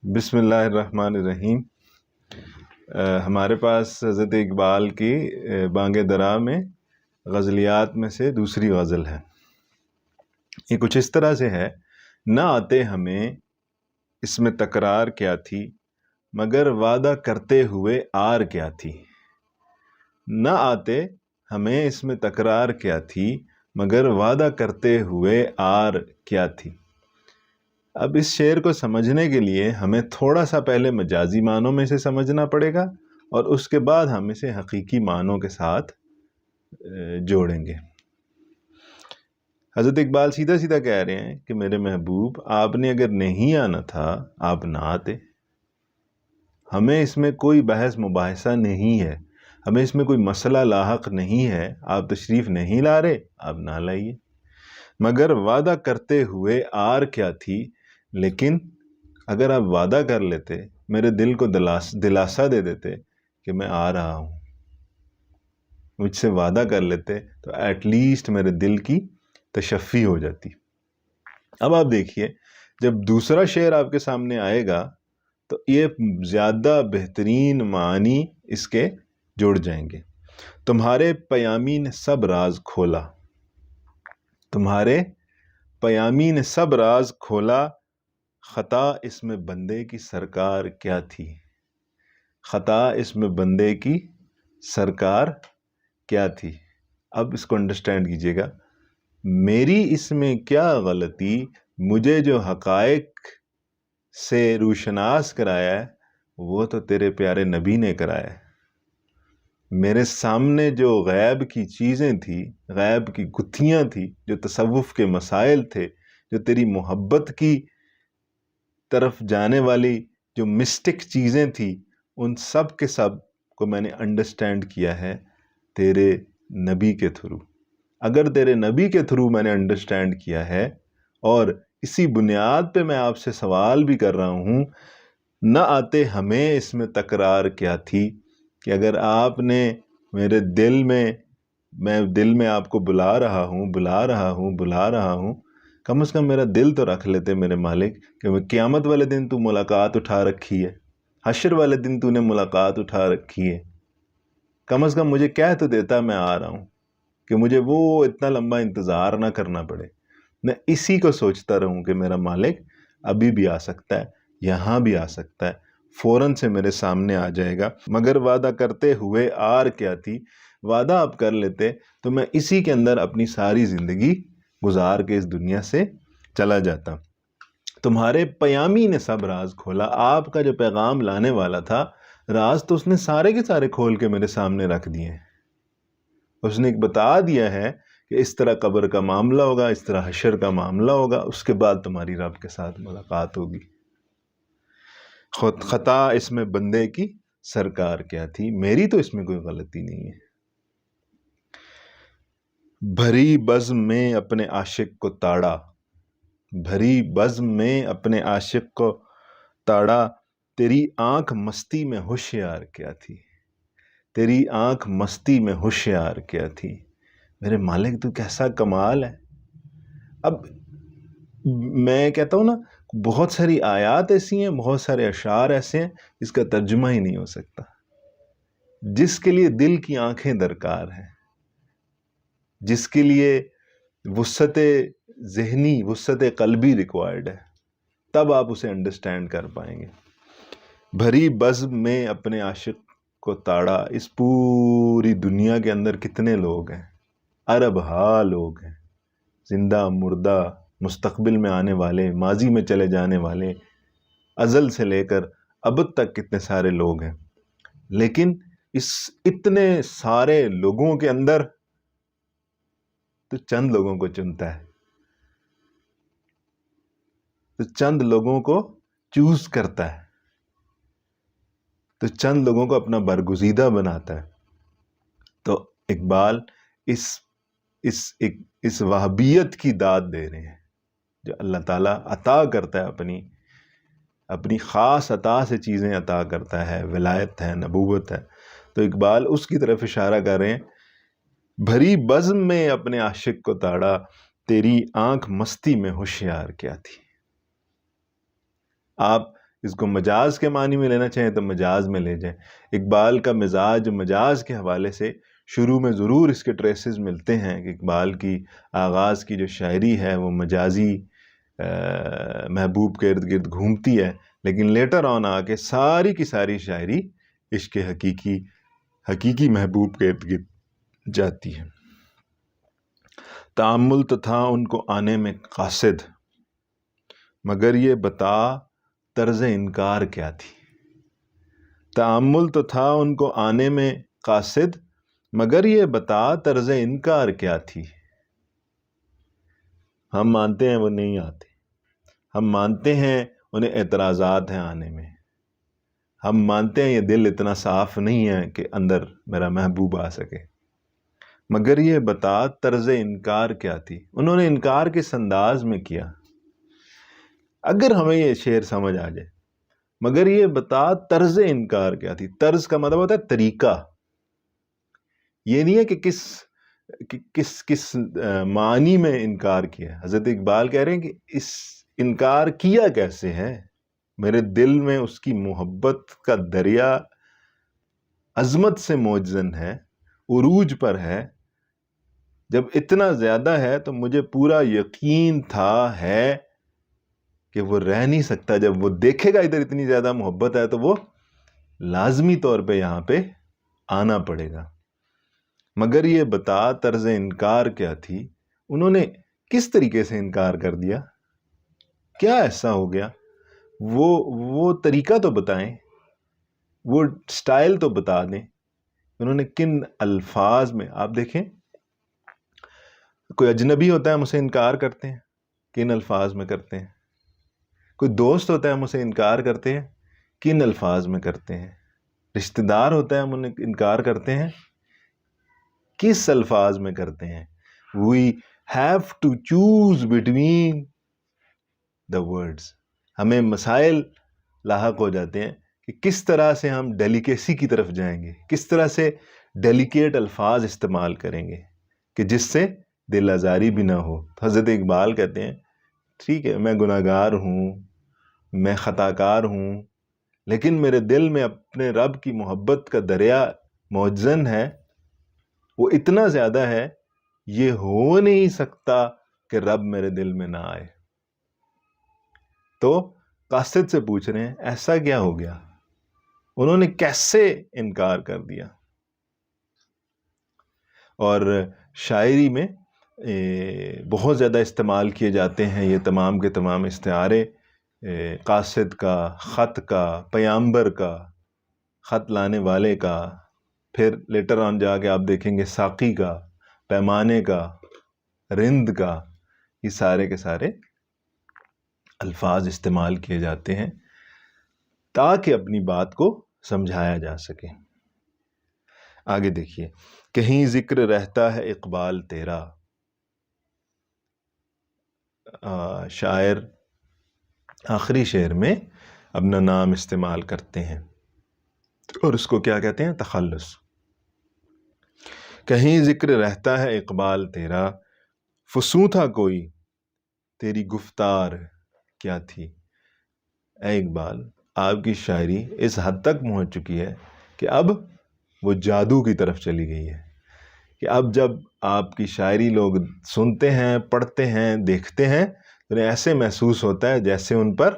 بسم اللہ الرحمن الرحیم۔ ہمارے پاس حضرت اقبال کی بانگ درا میں غزلیات میں سے دوسری غزل ہے۔ یہ کچھ اس طرح سے ہے: نہ آتے ہمیں اس میں تکرار کیا تھی، مگر وعدہ کرتے ہوئے آر کیا تھی۔ نہ آتے ہمیں اس میں تکرار کیا تھی، مگر وعدہ کرتے ہوئے آر کیا تھی۔ اب اس شعر کو سمجھنے کے لیے ہمیں تھوڑا سا پہلے مجازی معنوں میں سے سمجھنا پڑے گا، اور اس کے بعد ہم اسے حقیقی معنوں کے ساتھ جوڑیں گے۔ حضرت اقبال سیدھا سیدھا کہہ رہے ہیں کہ میرے محبوب، آپ نے اگر نہیں آنا تھا آپ نہ آتے۔ ہمیں اس میں کوئی بحث مباحثہ نہیں ہے، ہمیں اس میں کوئی مسئلہ لاحق نہیں ہے۔ آپ تشریف نہیں لا رہے، آپ نہ لائیے۔ مگر وعدہ کرتے ہوئے آر کیا تھی، لیکن اگر آپ وعدہ کر لیتے، میرے دل کو دلاسا دے دیتے کہ میں آ رہا ہوں، مجھ سے وعدہ کر لیتے، تو ایٹ لیسٹ میرے دل کی تشفی ہو جاتی۔ اب آپ دیکھیے، جب دوسرا شعر آپ کے سامنے آئے گا تو یہ زیادہ بہترین معنی اس کے جڑ جائیں گے۔ تمہارے پیامی نے سب راز کھولا، تمہارے پیامی نے سب راز کھولا، خطا اس میں بندے کی سرکار کیا تھی۔ خطا اس میں بندے کی سرکار کیا تھی۔ اب اس کو انڈرسٹینڈ کیجئے گا۔ میری اس میں کیا غلطی، مجھے جو حقائق سے روشناس کرایا ہے وہ تو تیرے پیارے نبی نے کرایا ہے۔ میرے سامنے جو غیب کی چیزیں تھی، غیب کی گتھیاں تھی، جو تصوف کے مسائل تھے، جو تیری محبت کی طرف جانے والی جو مسٹک چیزیں تھی، ان سب کے سب کو میں نے انڈرسٹینڈ کیا ہے تیرے نبی کے تھرو۔ اگر تیرے نبی کے تھرو میں نے انڈرسٹینڈ کیا ہے، اور اسی بنیاد پہ میں آپ سے سوال بھی کر رہا ہوں، نہ آتے ہمیں اس میں تکرار کیا تھی، کہ اگر آپ نے میرے دل میں آپ کو بلا رہا ہوں، کم از کم میرا دل تو رکھ لیتے میرے مالک، کہ میں قیامت والے دن تو ملاقات اٹھا رکھی ہے، حشر والے دن تو نے ملاقات اٹھا رکھی ہے، کم از کم مجھے کہہ تو دیتا میں آ رہا ہوں، کہ مجھے وہ اتنا لمبا انتظار نہ کرنا پڑے۔ میں اسی کو سوچتا رہوں کہ میرا مالک ابھی بھی آ سکتا ہے، یہاں بھی آ سکتا ہے، فوراً سے میرے سامنے آ جائے گا۔ مگر وعدہ کرتے ہوئے آر کیا تھی، وعدہ آپ کر لیتے تو میں اسی کے اندر اپنی ساری زندگی گزار کے اس دنیا سے چلا جاتا۔ تمہارے پیامی نے سب راز کھولا، آپ کا جو پیغام لانے والا تھا، راز تو اس نے سارے کے سارے کھول کے میرے سامنے رکھ دیے۔ اس نے ایک بتا دیا ہے کہ اس طرح قبر کا معاملہ ہوگا، اس طرح حشر کا معاملہ ہوگا، اس کے بعد تمہاری رب کے ساتھ ملاقات ہوگی۔ خطا اس میں بندے کی سرکار کیا تھی، میری تو اس میں کوئی غلطی نہیں ہے۔ بھری بزم میں اپنے عاشق کو تاڑا، بھری بزم میں اپنے عاشق کو تاڑا، تیری آنکھ مستی میں ہوشیار کیا تھی، تیری آنکھ مستی میں ہوشیار کیا تھی۔ میرے مالک تو کیسا کمال ہے۔ اب میں کہتا ہوں نا، بہت ساری آیات ایسی ہیں، بہت سارے اشعار ایسے ہیں جس کا ترجمہ ہی نہیں ہو سکتا، جس کے لیے دل کی آنکھیں درکار ہیں، جس کے لیے وسعت ذہنی، وسعت قلبی ریکوائرڈ ہے، تب آپ اسے انڈرسٹینڈ کر پائیں گے۔ بھری بزم میں اپنے عاشق کو تاڑا، اس پوری دنیا کے اندر کتنے لوگ ہیں، ارب ہا لوگ ہیں، زندہ مردہ، مستقبل میں آنے والے، ماضی میں چلے جانے والے، ازل سے لے کر ابد تک کتنے سارے لوگ ہیں، لیکن اس اتنے سارے لوگوں کے اندر تو چند لوگوں کو چنتا ہے، تو چند لوگوں کو چوز کرتا ہے، تو چند لوگوں کو اپنا برگزیدہ بناتا ہے۔ تو اقبال اس وہابیت کی داد دے رہے ہیں جو اللہ تعالیٰ عطا کرتا ہے، اپنی خاص عطا سے چیزیں عطا کرتا ہے، ولایت ہے، نبوت ہے۔ تو اقبال اس کی طرف اشارہ کر رہے ہیں، بھری بزم میں اپنے عاشق کو تاڑا، تیری آنکھ مستی میں ہوشیار کیا تھی۔ آپ اس کو مجاز کے معنی میں لینا چاہیں تو مجاز میں لے جائیں۔ اقبال کا مزاج مجاز کے حوالے سے شروع میں ضرور اس کے ٹریسز ملتے ہیں کہ اقبال کی آغاز کی جو شاعری ہے وہ مجازی محبوب کے ارد گرد گھومتی ہے، لیکن لیٹر آن آ کے ساری کی ساری شاعری عشق حقیقی محبوب کے ارد گرد جاتی ہے۔ تأمل تو تھا ان کو آنے میں قاصد، مگر یہ بتا طرز انکار کیا تھی۔ تأمل تو تھا ان کو آنے میں قاصد، مگر یہ بتا طرز انکار کیا تھی۔ ہم مانتے ہیں وہ نہیں آتے، ہم مانتے ہیں انہیں اعتراضات ہیں آنے میں، ہم مانتے ہیں یہ دل اتنا صاف نہیں ہے کہ اندر میرا محبوب آ سکے، مگر یہ بتا طرز انکار کیا تھی۔ انہوں نے انکار کس انداز میں کیا؟ اگر ہمیں یہ شعر سمجھ آ جائے، مگر یہ بتا طرز انکار کیا تھی۔ طرز کا مطلب ہوتا ہے طریقہ، یہ نہیں ہے کہ کس معنی میں انکار کیا۔ حضرت اقبال کہہ رہے ہیں کہ اس انکار کیا کیسے ہے؟ میرے دل میں اس کی محبت کا دریا عظمت سے موجزن ہے، عروج پر ہے۔ جب اتنا زیادہ ہے تو مجھے پورا یقین ہے کہ وہ رہ نہیں سکتا۔ جب وہ دیکھے گا ادھر اتنی زیادہ محبت ہے تو وہ لازمی طور پہ یہاں پہ آنا پڑے گا۔ مگر یہ بتا طرز انکار کیا تھی؟ انہوں نے کس طریقے سے انکار کر دیا؟ کیا ایسا ہو گیا؟ وہ طریقہ تو بتائیں، وہ سٹائل تو بتا دیں۔ انہوں نے کن الفاظ میں، آپ دیکھیں کوئی اجنبی ہوتا ہے ہم اسے انکار کرتے ہیں، کن الفاظ میں کرتے ہیں۔ کوئی دوست ہوتا ہے ہم اسے انکار کرتے ہیں، کن الفاظ میں کرتے ہیں۔ رشتہ دار ہوتا ہے ہم انہیں انکار کرتے ہیں، کس الفاظ میں کرتے ہیں۔ We have to choose between the words۔ ہمیں مسائل لاحق ہو جاتے ہیں کہ کس طرح سے ہم ڈیلیکیسی کی طرف جائیں گے، کس طرح سے ڈیلیکیٹ الفاظ استعمال کریں گے کہ جس سے دل آزاری بھی نہ ہو۔ حضرت اقبال کہتے ہیں ٹھیک ہے میں گناہ گار ہوں، میں خطا کار ہوں، لیکن میرے دل میں اپنے رب کی محبت کا دریا موجزن ہے، وہ اتنا زیادہ ہے یہ ہو نہیں سکتا کہ رب میرے دل میں نہ آئے۔ تو قاصد سے پوچھ رہے ہیں ایسا کیا ہو گیا؟ انہوں نے کیسے انکار کر دیا؟ اور شاعری میں بہت زیادہ استعمال کیے جاتے ہیں یہ تمام کے تمام استعارے، قاصد کا، خط کا، پیامبر کا، خط لانے والے کا، پھر لیٹر آن جا کے آپ دیکھیں گے ساقی کا، پیمانے کا، رند کا، یہ سارے کے سارے الفاظ استعمال کیے جاتے ہیں تاکہ اپنی بات کو سمجھایا جا سکے۔ آگے دیکھیے، کہیں ذکر رہتا ہے اقبال تیرا۔ شاعر آخری شعر میں اپنا نام استعمال کرتے ہیں اور اس کو کیا کہتے ہیں؟ تخلص۔ کہیں ذکر رہتا ہے اقبال تیرا، فسوں تھا کوئی تیری گفتار کیا تھی۔ اے اقبال، آپ کی شاعری اس حد تک پہنچ چکی ہے کہ اب وہ جادو کی طرف چلی گئی ہے کہ اب جب آپ کی شاعری لوگ سنتے ہیں، پڑھتے ہیں، دیکھتے ہیں تو انہیں ایسے محسوس ہوتا ہے جیسے ان پر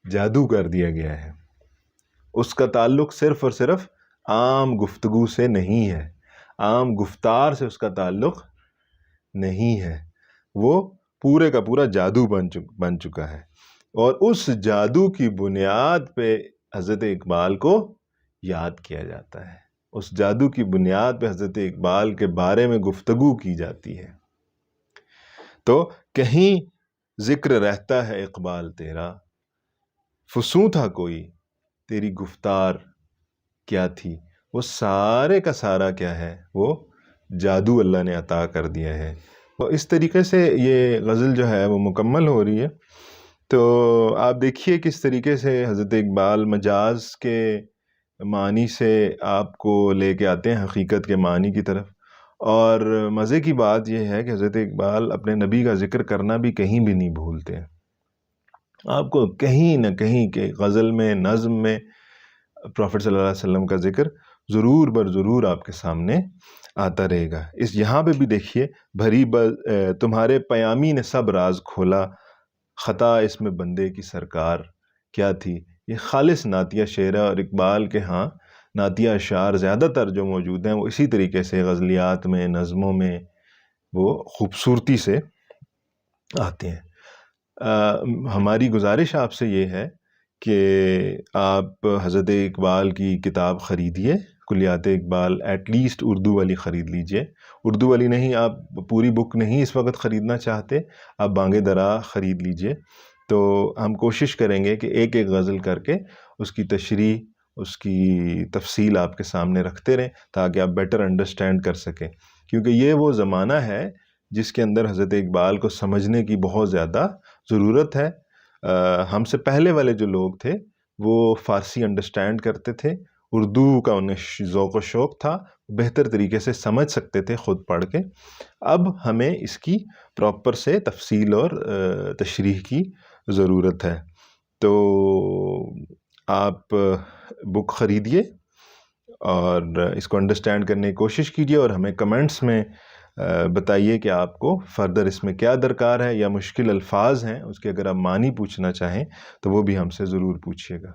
جادو کر دیا گیا ہے۔ اس کا تعلق صرف اور صرف عام گفتگو سے نہیں ہے، عام گفتار سے اس کا تعلق نہیں ہے، وہ پورے کا پورا جادو بن چکا ہے۔ اور اس جادو کی بنیاد پہ حضرت اقبال کو یاد کیا جاتا ہے، اس جادو کی بنیاد پہ حضرت اقبال کے بارے میں گفتگو کی جاتی ہے۔ تو کہیں ذکر رہتا ہے اقبال تیرا، فسوں تھا کوئی تیری گفتار کیا تھی۔ وہ سارے کا سارا کیا ہے؟ وہ جادو اللہ نے عطا کر دیا ہے۔ تو اس طریقے سے یہ غزل جو ہے وہ مکمل ہو رہی ہے۔ تو آپ دیکھیے کس طریقے سے حضرت اقبال مجاز کے معنی سے آپ کو لے کے آتے ہیں حقیقت کے معنی کی طرف۔ اور مزے کی بات یہ ہے کہ حضرت اقبال اپنے نبی کا ذکر کرنا بھی کہیں بھی نہیں بھولتے ہیں۔ آپ کو کہیں نہ کہیں کہ غزل میں، نظم میں پروفٹ صلی اللہ علیہ وسلم کا ذکر ضرور بر ضرور آپ کے سامنے آتا رہے گا۔ اس یہاں پہ بھی دیکھیے، تمہارے پیامی نے سب راز کھولا، خطا اس میں بندے کی سرکار کیا تھی۔ یہ خالص نعتیہ شعر ہے، اور اقبال کے ہاں نعتیہ اشعار زیادہ تر جو موجود ہیں وہ اسی طریقے سے غزلیات میں، نظموں میں وہ خوبصورتی سے آتے ہیں۔ ہماری گزارش آپ سے یہ ہے کہ آپ حضرت اقبال کی کتاب خریدیے، کلیات اقبال، ایٹ لیسٹ اردو والی خرید لیجئے۔ اردو والی نہیں، آپ پوری بک نہیں اس وقت خریدنا چاہتے، آپ بانگ درا خرید لیجئے۔ تو ہم کوشش کریں گے کہ ایک ایک غزل کر کے اس کی تشریح، اس کی تفصیل آپ کے سامنے رکھتے رہیں، تاکہ آپ بیٹر انڈرسٹینڈ کر سکیں، کیونکہ یہ وہ زمانہ ہے جس کے اندر حضرت اقبال کو سمجھنے کی بہت زیادہ ضرورت ہے۔ ہم سے پہلے والے جو لوگ تھے وہ فارسی انڈرسٹینڈ کرتے تھے، اردو کا انہیں ذوق و شوق تھا، بہتر طریقے سے سمجھ سکتے تھے خود پڑھ کے۔ اب ہمیں اس کی پراپر سے تفصیل اور تشریح کی ضرورت ہے۔ تو آپ بک خریدیے اور اس کو انڈرسٹینڈ کرنے کی کوشش کیجیے، اور ہمیں کمنٹس میں بتائیے کہ آپ کو فردر اس میں کیا درکار ہے، یا مشکل الفاظ ہیں اس کے اگر آپ معنی پوچھنا چاہیں تو وہ بھی ہم سے ضرور پوچھیے گا۔